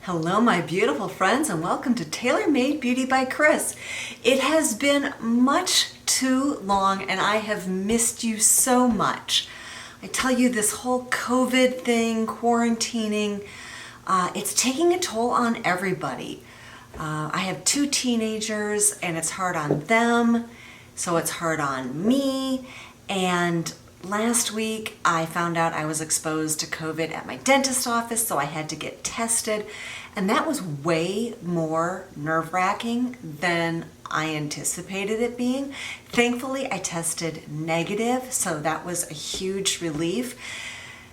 Hello, my beautiful friends, and welcome to Tailor Made Beauty by Kris. It has been much too long, and I have missed you so much. I tell you, this whole COVID thing, quarantining, it's taking a toll on everybody. I have two teenagers, and it's hard on them, so it's hard on me. And last week, I found out I was exposed to COVID at my dentist office, so I had to get tested. And that was way more nerve-wracking than I anticipated it being. Thankfully, I tested negative, so that was a huge relief.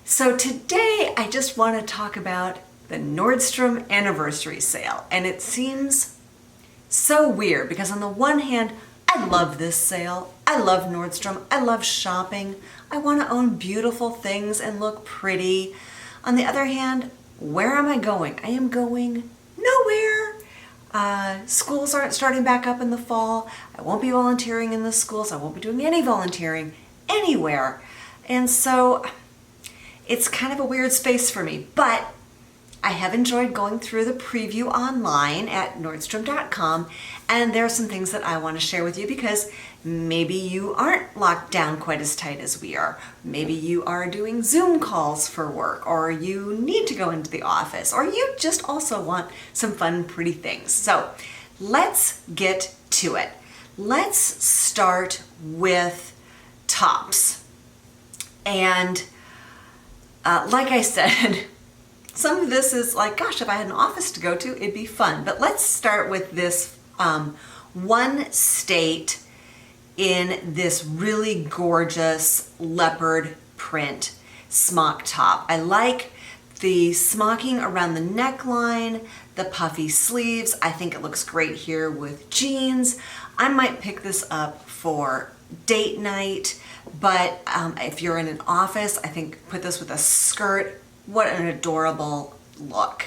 So today, I just want to talk about the Nordstrom Anniversary Sale. And it seems so weird because on the one hand, I love this sale. I love Nordstrom. I love shopping. I want to own beautiful things and look pretty. On the other hand, where am I going? I am going nowhere. Schools aren't starting back up in the fall. I won't be volunteering in the schools. I won't be doing any volunteering anywhere. And so it's kind of a weird space for me, but I have enjoyed going through the preview online at Nordstrom.com, and there are some things that I want to share with you because maybe you aren't locked down quite as tight as we are. Maybe you are doing Zoom calls for work, or you need to go into the office, or you just also want some fun, pretty things. So let's get to it. Let's start with tops. And like I said, some of this is like, gosh, if I had an office to go to, it'd be fun. But let's start with this one state in this really gorgeous leopard print smock top. I like the smocking around the neckline, the puffy sleeves. I think it looks great here with jeans. I might pick this up for date night, but if you're in an office, I think put this with a skirt. What an adorable look.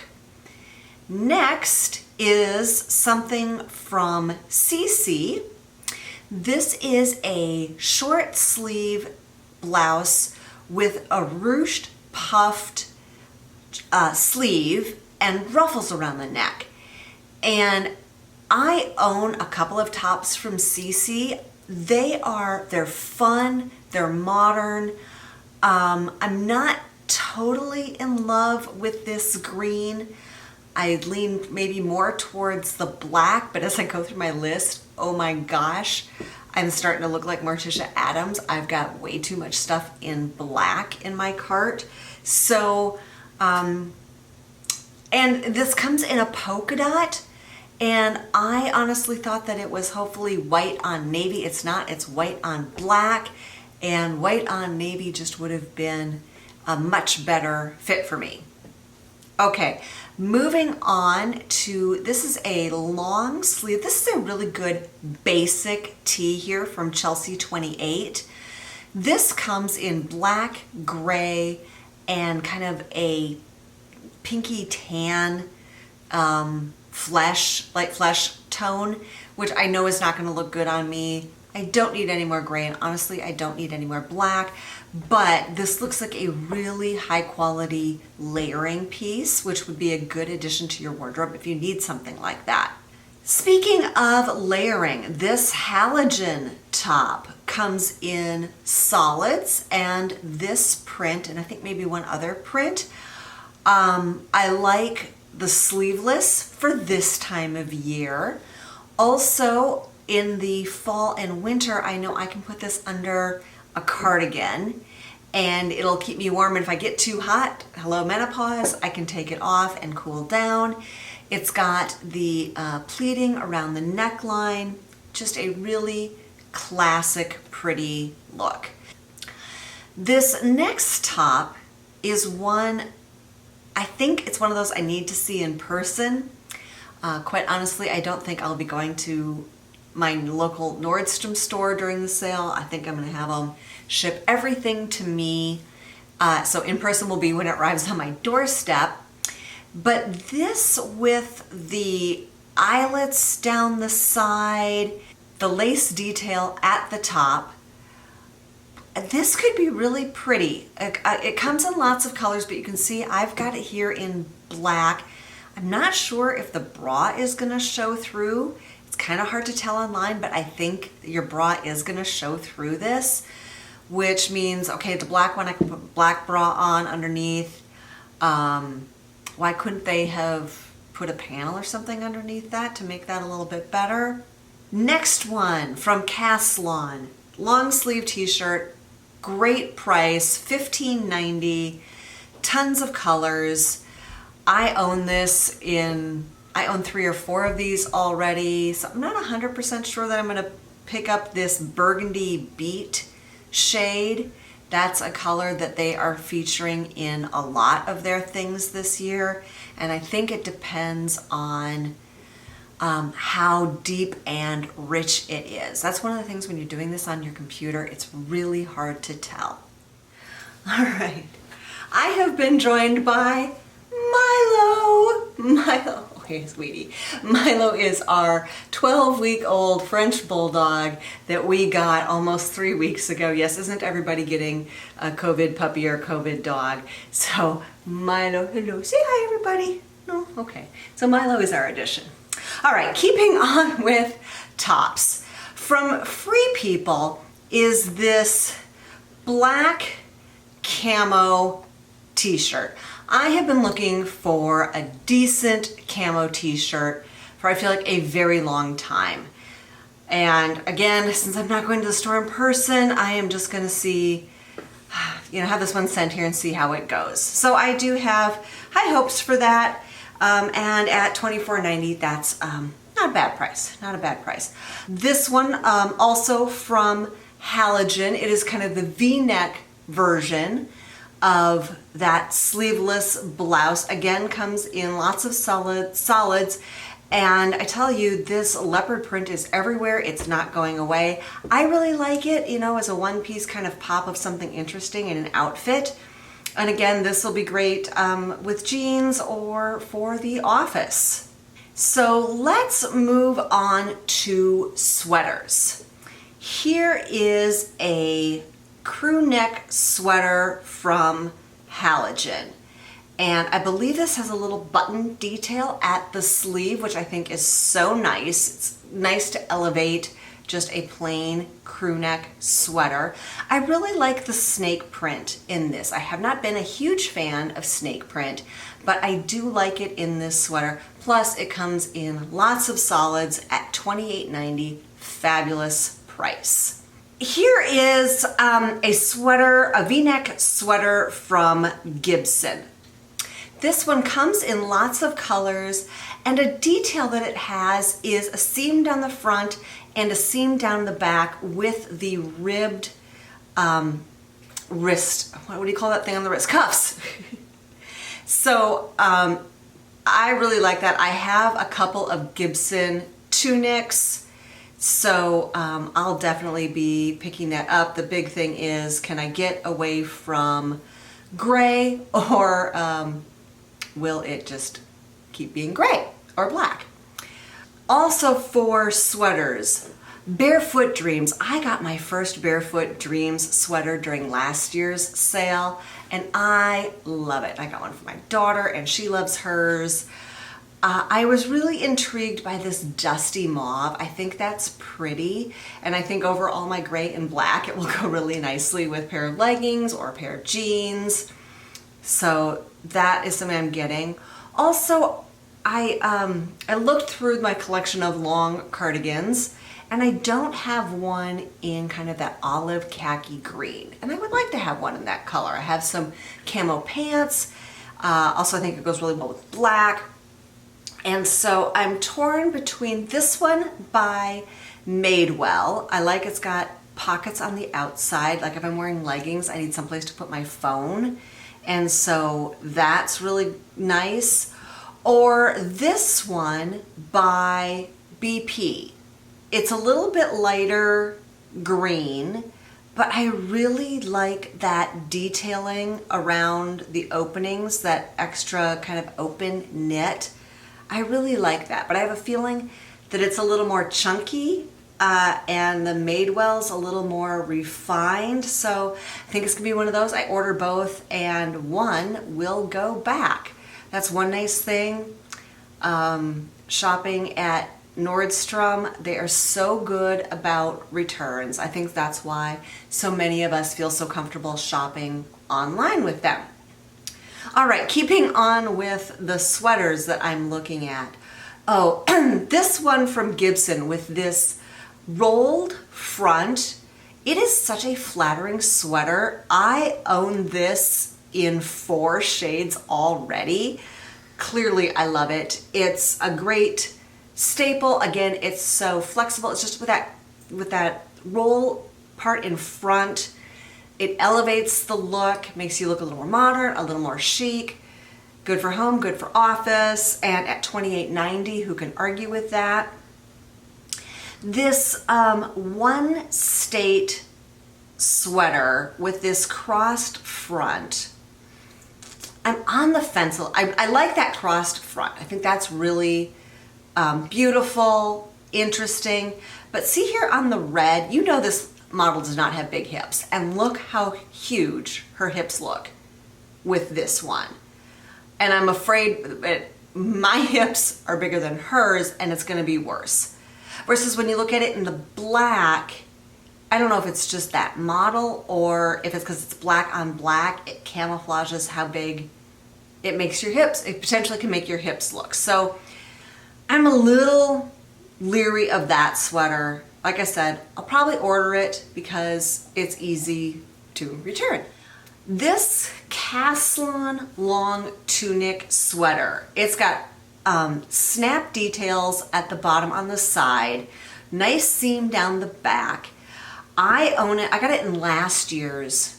Next is something from CC. This is a short sleeve blouse with a ruched puffed sleeve and ruffles around the neck. And I own a couple of tops from CC. They're fun, they're modern. I'm not totally in love with this green. I lean maybe more towards the black, but as I go through my list, oh my gosh, I'm starting to look like Morticia Adams. I've got way too much stuff in black in my cart. So, and this comes in a polka dot, and I honestly thought that it was hopefully white on navy. It's not, it's white on black, and white on navy just would have been a much better fit for me. Okay, moving on to, this is a long sleeve. This is a really good basic tee here from Chelsea 28. This comes in black, gray, and kind of a pinky tan light flesh tone, which I know is not gonna look good on me. I don't need any more gray, and honestly, I don't need any more black, but this looks like a really high quality layering piece, which would be a good addition to your wardrobe if you need something like that. Speaking of layering, this Halogen top comes in solids and this print, and I think maybe one other print. I like the sleeveless for this time of year. Also, in the fall and winter, I know I can put this under a cardigan and it'll keep me warm. And if I get too hot, hello menopause, I can take it off and cool down. It's got the pleating around the neckline, just a really classic, pretty look. This next top is one, I think it's one of those I need to see in person. Quite honestly, I don't think I'll be going to my local Nordstrom store during the sale. I think I'm gonna have them ship everything to me. So in person will be when it arrives on my doorstep. But this with the eyelets down the side, the lace detail at the top, this could be really pretty. It comes in lots of colors, but you can see I've got it here in black. I'm not sure if the bra is gonna show through. It's kind of hard to tell online, but I think your bra is gonna show through this, which means, okay, the black one, I can put black bra on underneath. Why couldn't they have put a panel or something underneath that to make that a little bit better? Next one from Caslon, long sleeve t-shirt, great price, $15.90, tons of colors. I own this I own 3 or 4 of these already, so I'm not 100% sure that I'm gonna pick up this burgundy beet shade. That's a color that they are featuring in a lot of their things this year, and I think it depends on how deep and rich it is. That's one of the things when you're doing this on your computer, it's really hard to tell. All right, I have been joined by Milo, okay, sweetie. Milo is our 12-week-old French bulldog that we got almost 3 weeks ago. Yes, isn't everybody getting a COVID puppy or COVID dog? So Milo, hello, say hi everybody. No, okay. So Milo is our addition. All right, keeping on with tops. From Free People is this black camo t-shirt. I have been looking for a decent camo t-shirt for I feel like a very long time. And again, since I'm not going to the store in person, I am just gonna see, have this one sent here and see how it goes. So I do have high hopes for that. And at $24.90, that's not a bad price, not a bad price. This one also from Halogen. It is kind of the V-neck version of that sleeveless blouse. Again, comes in lots of solids, and I tell you, this leopard print is everywhere. It's not going away. I really like it, as a one-piece kind of pop of something interesting in an outfit. And again, this will be great with jeans or for the office. So let's move on to sweaters. Here is a crew neck sweater from Halogen. And I believe this has a little button detail at the sleeve, which I think is so nice. It's nice to elevate just a plain crew neck sweater. I really like the snake print in this. I have not been a huge fan of snake print, but I do like it in this sweater. Plus it comes in lots of solids at $28.90, fabulous price. Here is a sweater, a V-neck sweater from Gibson. This one comes in lots of colors, and a detail that it has is a seam down the front and a seam down the back with the ribbed wrist, what do you call that thing on the wrist? Cuffs. So I really like that. I have a couple of Gibson tunics, so I'll definitely be picking that up. The big thing is, can I get away from gray, or will it just keep being gray or black? Also for sweaters, Barefoot Dreams. I got my first Barefoot Dreams sweater during last year's sale, and I love it. I got one for my daughter, and she loves hers. I was really intrigued by this dusty mauve. I think that's pretty, and I think over all my gray and black, it will go really nicely with a pair of leggings or a pair of jeans. So that is something I'm getting. Also, I looked through my collection of long cardigans, and I don't have one in kind of that olive khaki green, and I would like to have one in that color. I have some camo pants. Also, I think it goes really well with black. And so I'm torn between this one by Madewell. I like it's got pockets on the outside. Like if I'm wearing leggings, I need someplace to put my phone. And so that's really nice. Or this one by BP. It's a little bit lighter green, but I really like that detailing around the openings, that extra kind of open knit. I really like that, but I have a feeling that it's a little more chunky and the Madewell's a little more refined, so I think it's gonna be one of those. I order both and one will go back. That's one nice thing shopping at Nordstrom. They are so good about returns. I think that's why so many of us feel so comfortable shopping online with them. All right, keeping on with the sweaters that I'm looking at. Oh, this one from Gibson with this rolled front. It is such a flattering sweater. I own this in 4 shades already. Clearly, I love it. It's a great staple. Again, it's so flexible. It's just with that roll part in front. It elevates the look, makes you look a little more modern, a little more chic. Good for home, good for office, and at $28.90, who can argue with that? This one state sweater with this crossed front. I'm on the fence. I like that crossed front. I think that's really beautiful, interesting. But see here on the red, you know this model does not have big hips. And look how huge her hips look with this one. And I'm afraid that my hips are bigger than hers and it's going to be worse. Versus when you look at it in the black, I don't know if it's just that model or if it's because it's black on black, it camouflages how big it makes your hips. It potentially can make your hips look. So I'm a little leery of that sweater. Like I said, I'll probably order it because it's easy to return. This Caslon long tunic sweater, it's got snap details at the bottom on the side, nice seam down the back. I own it. I got it in last year's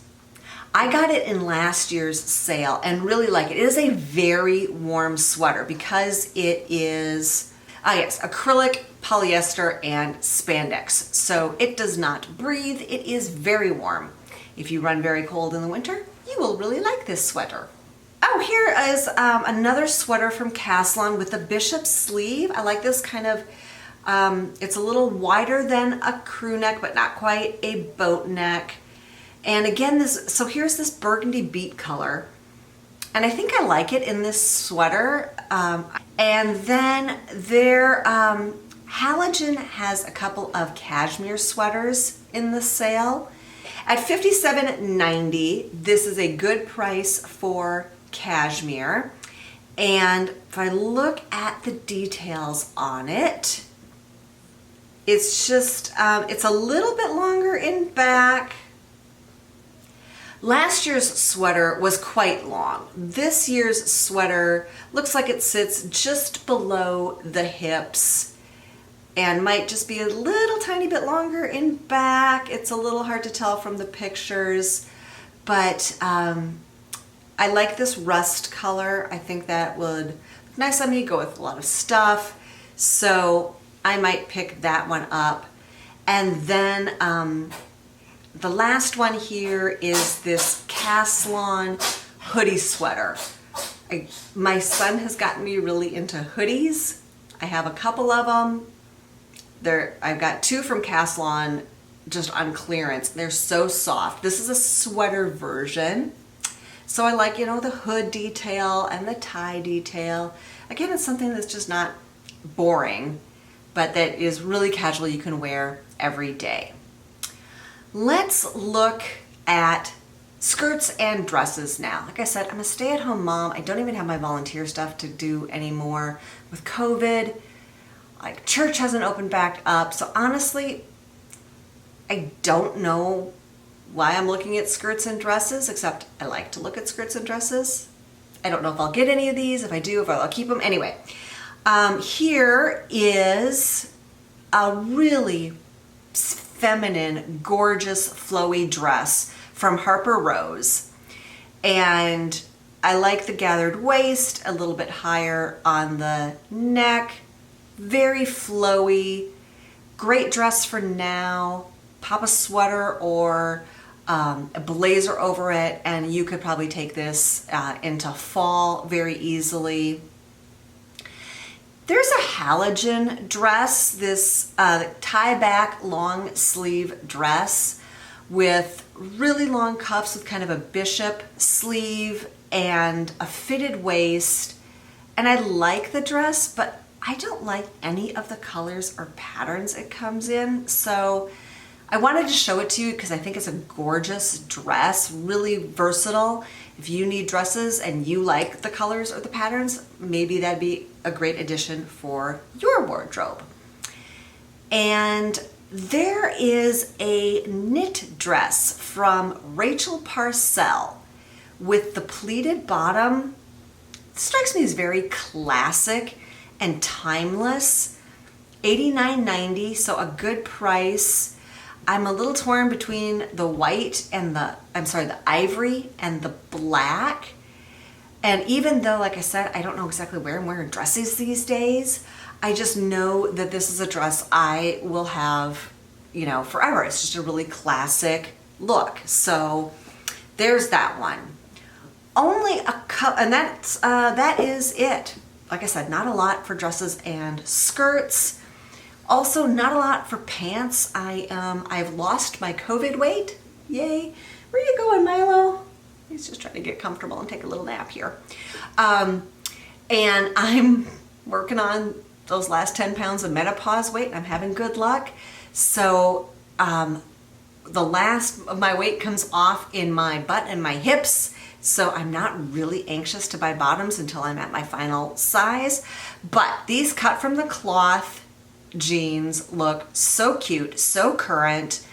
sale and really like it. It is a very warm sweater because it is, yes, acrylic, polyester, and spandex. So it does not breathe. It is very warm. If you run very cold in the winter, you will really like this sweater. Oh, here is another sweater from Caslon with a bishop sleeve. I like this kind of, it's a little wider than a crew neck, but not quite a boat neck. And again, so here's this burgundy beet color. And I think I like it in this sweater. And then their Halogen has a couple of cashmere sweaters in the sale. At $57.90, this is a good price for cashmere. And if I look at the details on it, it's just, it's a little bit longer in back. Last year's sweater was quite long. This year's sweater looks like it sits just below the hips and might just be a little tiny bit longer in back. It's a little hard to tell from the pictures, but I like this rust color. I think that would look nice on me, go with a lot of stuff. So I might pick that one up. And then the last one here is this Caslon hoodie sweater. My son has gotten me really into hoodies. I have a couple of them. I've got 2 from Caslon just on clearance. They're so soft. This is a sweater version. So I like, the hood detail and the tie detail. Again, it's something that's just not boring, but that is really casual you can wear every day. Let's look at skirts and dresses now. Like I said, I'm a stay-at-home mom. I don't even have my volunteer stuff to do anymore. With COVID, like church hasn't opened back up. So honestly, I don't know why I'm looking at skirts and dresses, except I like to look at skirts and dresses. I don't know if I'll get any of these. If I do, if I'll keep them. Anyway, here is a really feminine, gorgeous, flowy dress from Harper Rose. And I like the gathered waist, a little bit higher on the neck, very flowy, great dress for now. Pop a sweater or a blazer over it, and you could probably take this into fall very easily. There's a Halogen dress, this tie-back long sleeve dress with really long cuffs with kind of a bishop sleeve and a fitted waist And I like the dress, but I don't like any of the colors or patterns it comes in. So I wanted to show it to you because I think it's a gorgeous dress, really versatile. If you need dresses and you like the colors or the patterns, maybe that'd be a great addition for your wardrobe. And there is a knit dress from Rachel Parcell with the pleated bottom. It strikes me as very classic and timeless. $89.90, so a good price. I'm a little torn between the white and the ivory and the black. And even though, like I said, I don't know exactly where I'm wearing dresses these days, I just know that this is a dress I will have, you know, forever. It's just a really classic look. So there's that one. Only a couple, and that is it. Like I said, not a lot for dresses and skirts. Also, not a lot for pants. I've lost my COVID weight. Yay. Where you going, Milo? He's just trying to get comfortable and take a little nap here. And I'm working on those last 10 pounds of menopause weight, and I'm having good luck. So the last of my weight comes off in my butt and my hips. So I'm not really anxious to buy bottoms until I'm at my final size. But these cut from the cloth jeans look so cute, so current.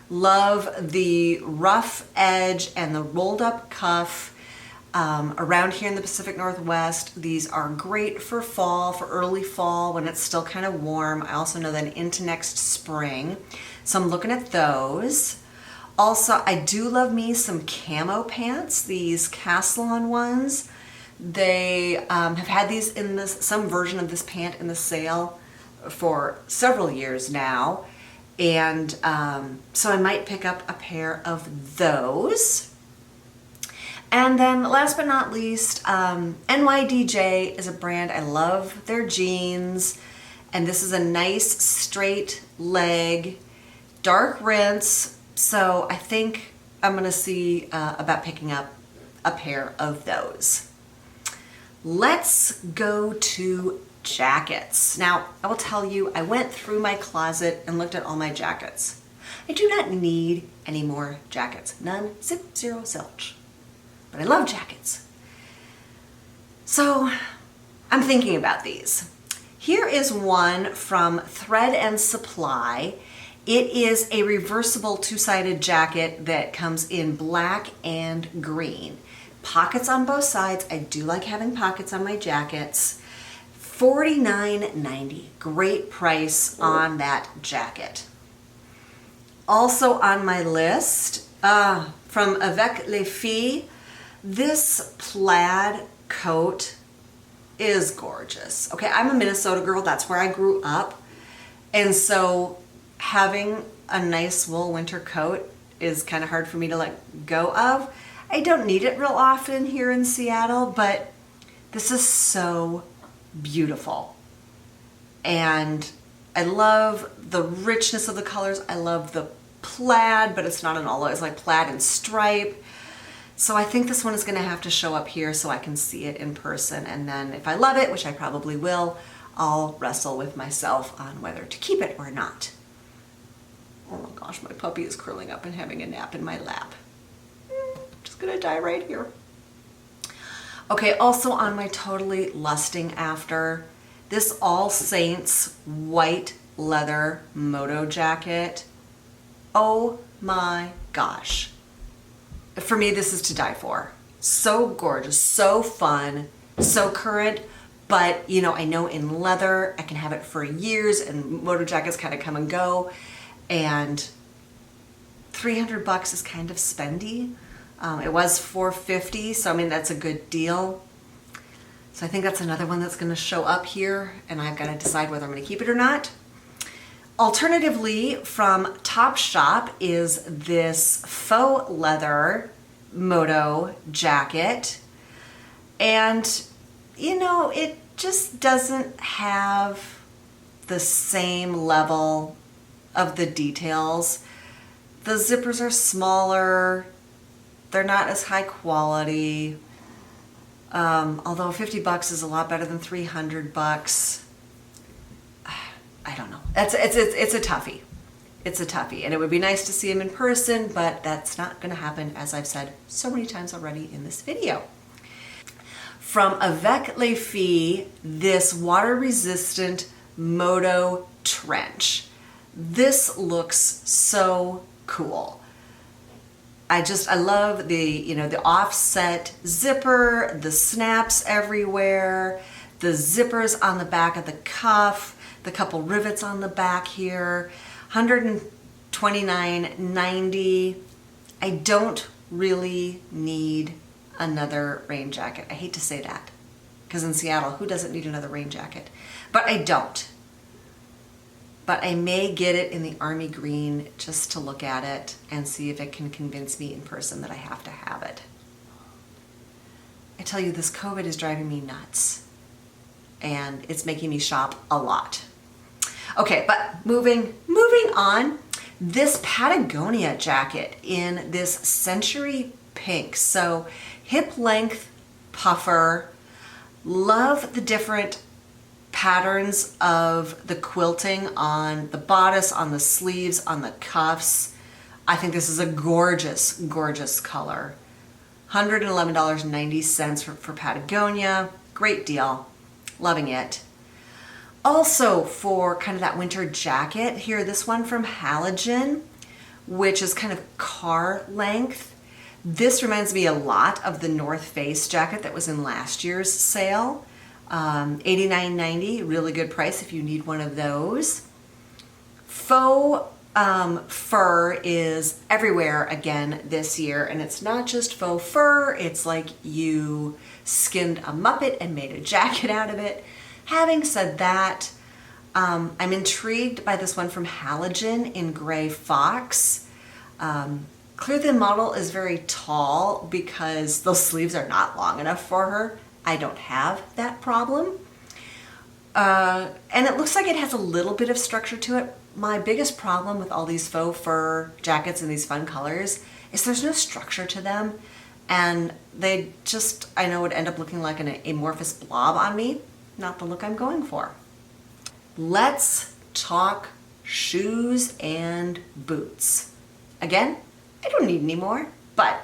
Love the rough edge and the rolled up cuff. Around here in the Pacific Northwest, these are great for fall, for early fall when it's still kind of warm. I also know that into next spring. So I'm looking at those. Also, I do love me some camo pants, these Caslon ones. They have had these in some version of this pant in the sale for several years now. And so I might pick up a pair of those. And then last but not least, NYDJ is a brand. I love their jeans. And this is a nice straight leg, dark rinse. So I think I'm gonna see about picking up a pair of those. Let's go to jackets. Now, I will tell you, I went through my closet and looked at all my jackets. I do not need any more jackets. None, zip, zero, zilch. But I love jackets. So I'm thinking about these. Here is one from Thread and Supply. It is a reversible two-sided jacket that comes in black and green. Pockets on both sides. I do like having pockets on my jackets. $49.90. Great price on that jacket. Also on my list, from Avec les Filles, this plaid coat is gorgeous. Okay, I'm a Minnesota girl. That's where I grew up. And so having a nice wool winter coat is kind of hard for me to let go of. I don't need it real often here in Seattle, but this is so beautiful. And I love the richness of the colors. I love the plaid, but it's not an all, it's like plaid and stripe. So I think this one is going to have to show up here so I can see it in person. And then if I love it, which I probably will, I'll wrestle with myself on whether to keep it or not. Oh my gosh, my puppy is curling up and having a nap in my lap. Just gonna die right here. Okay, also on my totally lusting after, this All Saints white leather Moto jacket. Oh my gosh. For me, this is to die for. So gorgeous, so fun, so current, but you know, I know in leather, I can have it for years, and Moto jackets kind of come and go, and $300 is kind of spendy. It was $450, so I mean, that's a good deal. So I think that's another one that's gonna show up here, and I've gotta decide whether I'm gonna keep it or not. Alternatively, from Topshop is this faux leather Moto jacket. And, you know, it just doesn't have the same level of the details. The zippers are smaller. They're not as high quality. Although 50 bucks is a lot better than 300 bucks. I don't know. It's a toughie. It's a toughie, and it would be nice to see him in person, but that's not going to happen, as I've said so many times already in this video. From Avec Les Filles, this water-resistant Moto trench. This looks so cool. I love the, the offset zipper, the snaps everywhere, the zippers on the back of the cuff, the couple rivets on the back here. $129.90. I don't really need another rain jacket. I hate to say that, because in Seattle, who doesn't need another rain jacket? But I don't. But I may get it in the army green just to look at it and see if it can convince me in person that I have to have it. I tell you, this COVID is driving me nuts, and it's making me shop a lot. Okay, but moving on, this Patagonia jacket in this Century Pink. So hip length puffer. Love the different patterns of the quilting on the bodice, on the sleeves, on the cuffs. I think this is a gorgeous, gorgeous color. $111.90 for Patagonia. Great deal. Loving it. Also, for kind of that winter jacket, here, this one from Halogen, which is kind of car length. This reminds me a lot of the North Face jacket that was in last year's sale. $89.90, really good price if you need one of those. Faux fur is everywhere again this year, and it's not just faux fur, it's like you skinned a Muppet and made a jacket out of it. Having said that, I'm intrigued by this one from Halogen in gray fox. Clearly the model is very tall because those sleeves are not long enough for her. I don't have that problem. And it looks like it has a little bit of structure to it. My biggest problem with all these faux fur jackets in these fun colors is there's no structure to them. And they just, I know, would end up looking like an amorphous blob on me. Not the look I'm going for. Let's talk shoes and boots. Again, I don't need any more, but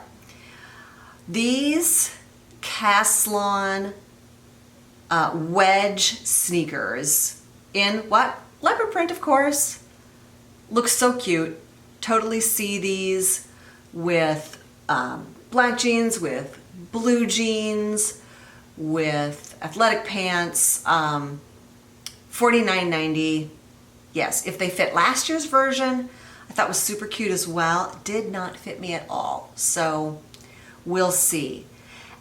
these Caslon Wedge sneakers in what? Leopard print, of course. Looks so cute. Totally see these with black jeans, with blue jeans, with athletic pants. $49.90. Yes, if they fit last year's version, I thought was super cute as well. Did not fit me at all. So we'll see.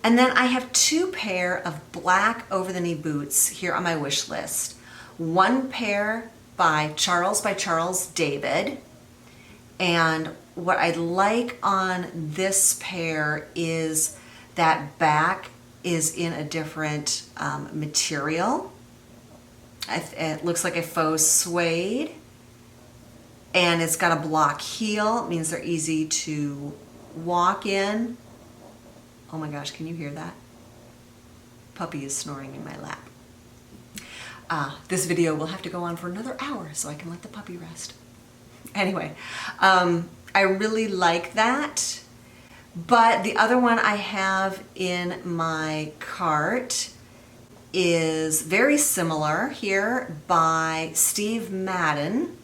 And then I have two pair of black over-the-knee boots here on my wish list. One pair by Charles David. And what I like on this pair is that back is in a different material. It looks like a faux suede. And it's got a block heel. It means they're easy to walk in. Oh my gosh, can you hear that? Puppy is snoring in my lap. This video will have to go on for another hour so I can let the puppy rest. Anyway, I really like that. But the other one I have in my cart is very similar here by Steve Madden.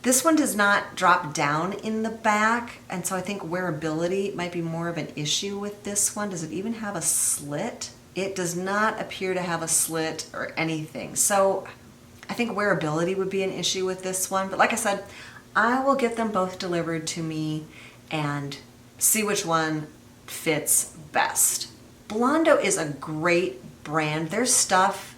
This one does not drop down in the back, and so I think wearability might be more of an issue with this one. Does it even have a slit? It does not appear to have a slit or anything. So I think wearability would be an issue with this one. But like I said, I will get them both delivered to me and see which one fits best. Blondo is a great brand. Their stuff,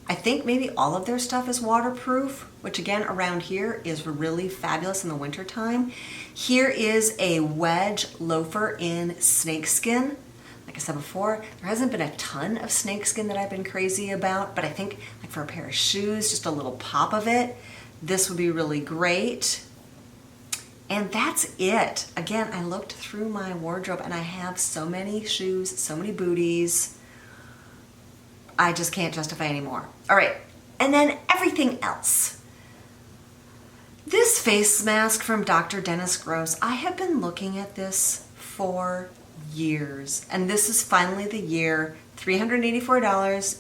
I think maybe all of their stuff is waterproof, which again around here is really fabulous in the winter time. Here is a Wedge loafer in snakeskin. Like I said before, there hasn't been a ton of snakeskin that I've been crazy about, but I think like for a pair of shoes, just a little pop of it, this would be really great. And that's it. Again, I looked through my wardrobe and I have so many shoes, so many booties. I just can't justify anymore. All right, and then everything else. This face mask from Dr. Dennis Gross, I have been looking at this for years, and this is finally the year. $384.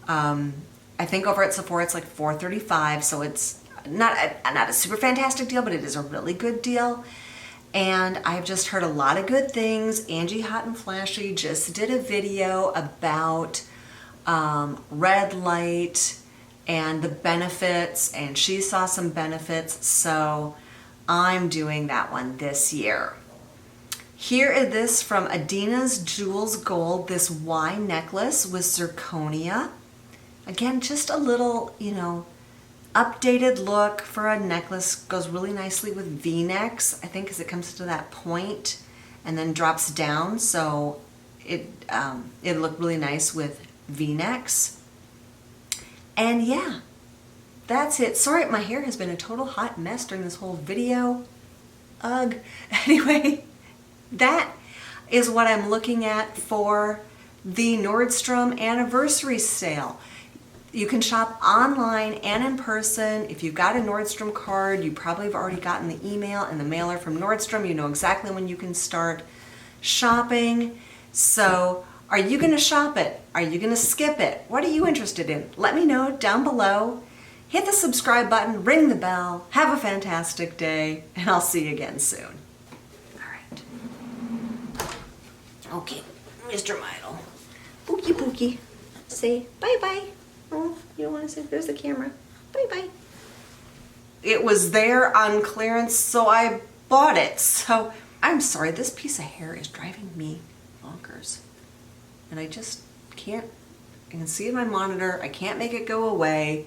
I think over at Sephora it's like $435, so it's not a super fantastic deal, but it is a really good deal. And I've just heard a lot of good things. Angie Hot and Flashy just did a video about red light and the benefits, and she saw some benefits, so I'm doing that one this year. Here is this from Adina's Jewels Gold, this Y necklace with zirconia. Again, just a little, you know, updated look for a necklace. Goes really nicely with V-necks, I think, because it comes to that point and then drops down, so it looked really nice with V-necks. And yeah, that's it. Sorry, my hair has been a total hot mess during this whole video. Ugh. Anyway, that is what I'm looking at for the Nordstrom Anniversary Sale. You can shop online and in person. If you've got a Nordstrom card, you probably have already gotten the email and the mailer from Nordstrom. You know exactly when you can start shopping. So, are you going to shop it? Are you going to skip it? What are you interested in? Let me know down below. Hit the subscribe button, ring the bell, have a fantastic day, and I'll see you again soon. Okay, Mr. Midle. Pookie Pookie. Say bye-bye. Oh, you don't want to say, there's the camera. Bye-bye. It was there on clearance, so I bought it. So, I'm sorry, this piece of hair is driving me bonkers. And I just can't, I can see it in my monitor, I can't make it go away.